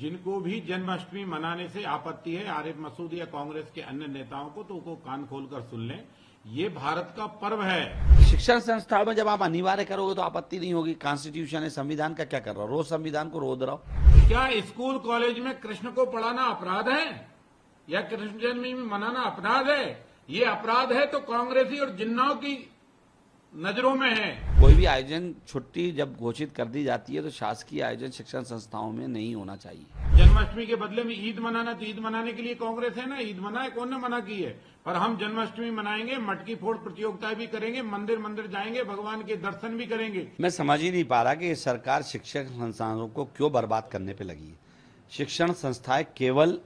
जिनको भी जन्माष्टमी मनाने से आपत्ति है, आरिफ मसूद या कांग्रेस के अन्य नेताओं को, तो वो कान खोलकर सुन लें। ये भारत का पर्व है। शिक्षण संस्थाओं में जब आप अनिवार्य करोगे तो आपत्ति नहीं होगी। कॉन्स्टिट्यूशन है, संविधान का क्या कर रहा हो? रोज संविधान को रोद रहा हो। क्या स्कूल कॉलेज में कृष्ण को पढ़ाना अपराध है या कृष्ण जन्मष्टमी मनाना अपराध है? ये अपराध है तो कांग्रेसी और जिन्नाओं की नजरों में है। कोई भी आयोजन छुट्टी जब घोषित कर दी जाती है तो शासकीय आयोजन शिक्षण संस्थाओं में नहीं होना चाहिए। जन्माष्टमी के बदले में ईद मनाना, तो ईद मनाने के लिए कांग्रेस है ना, ईद मनाए, कौन ने मना की है? पर हम जन्माष्टमी मनाएंगे, मटकी फोड़ प्रतियोगिता भी करेंगे, मंदिर मंदिर जाएंगे, भगवान के दर्शन भी करेंगे। मैं समझ ही नहीं पा रहा कि सरकार शिक्षण संस्थानों को क्यों बर्बाद करने पे लगी है। शिक्षण संस्थाएं केवल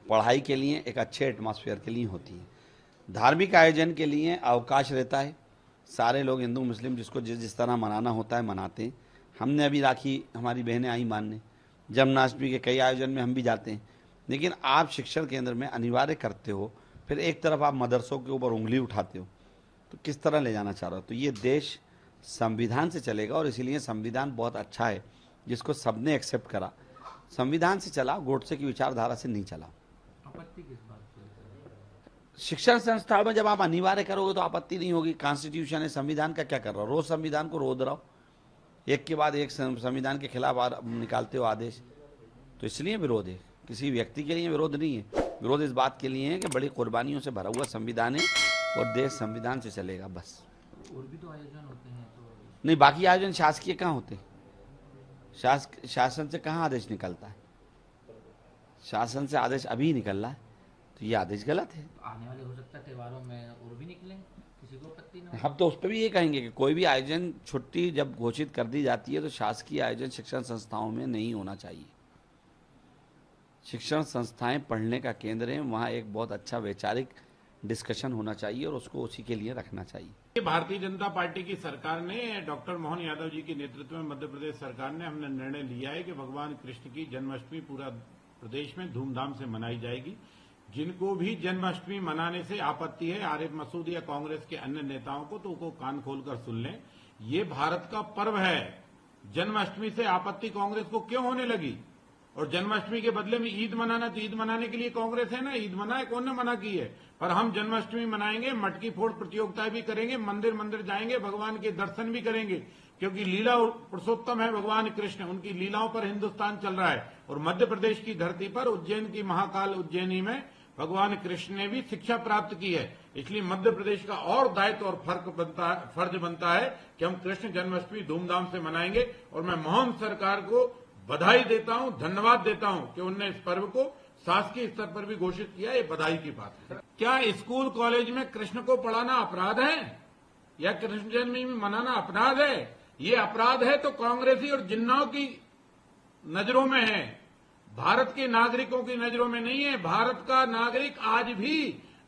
पढ़ाई के लिए, एक अच्छे एटमॉस्फेयर के लिए होती है। धार्मिक आयोजन के लिए अवकाश रहता है। सारे लोग हिंदू मुस्लिम जिसको जिस तरह मनाना होता है मनाते हैं। हमने अभी राखी, हमारी बहनें आई मानने, जन्माष्टमी के कई आयोजन में हम भी जाते हैं। लेकिन आप शिक्षण केंद्र में अनिवार्य करते हो, फिर एक तरफ आप मदरसों के ऊपर उंगली उठाते हो, तो किस तरह ले जाना चाह रहे हो? तो ये देश संविधान से चलेगा और इसीलिए संविधान बहुत अच्छा है जिसको सबने एक्सेप्ट करा। संविधान से चला, गोडसे की विचारधारा से नहीं चला। आपत्ति किस बात की? शिक्षण संस्थाओं में जब आप अनिवार्य करोगे तो आपत्ति नहीं होगी। कॉन्स्टिट्यूशन है, संविधान का क्या कर रहा हो? रोज संविधान को रोद रहा हो, एक के बाद एक संविधान के खिलाफ निकालते हो आदेश। तो इसलिए विरोध है, किसी व्यक्ति के लिए विरोध नहीं है। विरोध इस बात के लिए है कि बड़ी कुर्बानियों से भरा हुआ संविधान है और देश संविधान से चलेगा, बस। और भी तो आयोजन होते हैं तो नहीं, बाकी आयोजन शासकीय कहाँ होते? शासन से कहाँ आदेश निकलता है? शासन से आदेश अभी निकल रहा है, तो ये आदेश गलत है। आने वाले हो सकता है त्योहारों में और भी निकले, किसी को आपत्ति ना हो। हम तो उस पर भी ये कहेंगे कि कोई भी आयोजन छुट्टी जब घोषित कर दी जाती है तो शासकीय आयोजन शिक्षण संस्थाओं में नहीं होना चाहिए। शिक्षण संस्थाएं पढ़ने का केंद्र है, वहाँ एक बहुत अच्छा वैचारिक डिस्कशन होना चाहिए और उसको उसी के लिए रखना चाहिए। भारतीय जनता पार्टी की सरकार ने, डॉक्टर मोहन यादव जी के नेतृत्व में मध्य प्रदेश सरकार ने, हमने निर्णय लिया है कि भगवान कृष्ण की जन्माष्टमी पूरा प्रदेश में धूमधाम से मनाई जाएगी। जिनको भी जन्माष्टमी मनाने से आपत्ति है, आरिफ मसूद या कांग्रेस के अन्य नेताओं को, तो वो कान खोलकर सुन लें। ये भारत का पर्व है। जन्माष्टमी से आपत्ति कांग्रेस को क्यों होने लगी? और जन्माष्टमी के बदले में ईद मनाना, तो ईद मनाने के लिए कांग्रेस है ना, ईद मनाए, कौन ने मना की है? पर हम जन्माष्टमी मनाएंगे, मटकी फोड़ प्रतियोगिता भी करेंगे, मंदिर मंदिर जाएंगे, भगवान के दर्शन भी करेंगे, क्योंकि लीला पुरुषोत्तम है भगवान कृष्ण। उनकी लीलाओं पर हिंदुस्तान चल रहा है। और मध्य प्रदेश की धरती पर उज्जैन की महाकाल उज्जैनी में भगवान कृष्ण ने भी शिक्षा प्राप्त की है। इसलिए मध्य प्रदेश का और दायित्व और फर्ज बनता है कि हम कृष्ण जन्माष्टमी धूमधाम से मनाएंगे। और मैं मोहन सरकार को बधाई देता हूं, धन्यवाद देता हूं कि उनने इस पर्व को शासकीय स्तर पर भी घोषित किया। ये बधाई की बात है। क्या स्कूल कॉलेज में कृष्ण को पढ़ाना अपराध है या कृष्ण जन्मष्टमी मनाना अपराध है? ये अपराध है तो कांग्रेसी और जिन्नाओं की नजरों में है, भारत के नागरिकों की नजरों में नहीं है। भारत का नागरिक आज भी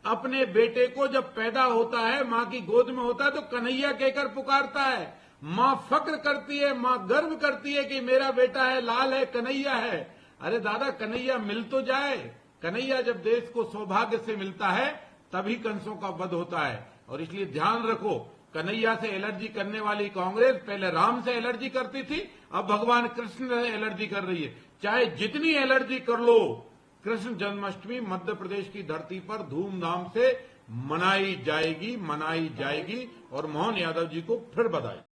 अपने बेटे को जब पैदा होता है, मां की गोद में होता है, तो कन्हैया कहकर पुकारता है। मां फक्र करती है, मां गर्व करती है कि मेरा बेटा है, लाल है, कन्हैया है। अरे दादा, कन्हैया मिल तो जाए। कन्हैया जब देश को सौभाग्य से मिलता है तभी कंसों का वध होता है। और इसलिए ध्यान रखो, कन्हैया से एलर्जी करने वाली कांग्रेस पहले राम से एलर्जी करती थी, अब भगवान कृष्ण से एलर्जी कर रही है। चाहे जितनी एलर्जी कर लो, कृष्ण जन्माष्टमी मध्य प्रदेश की धरती पर धूमधाम से मनाई जाएगी। और मोहन यादव जी को फिर बधाई।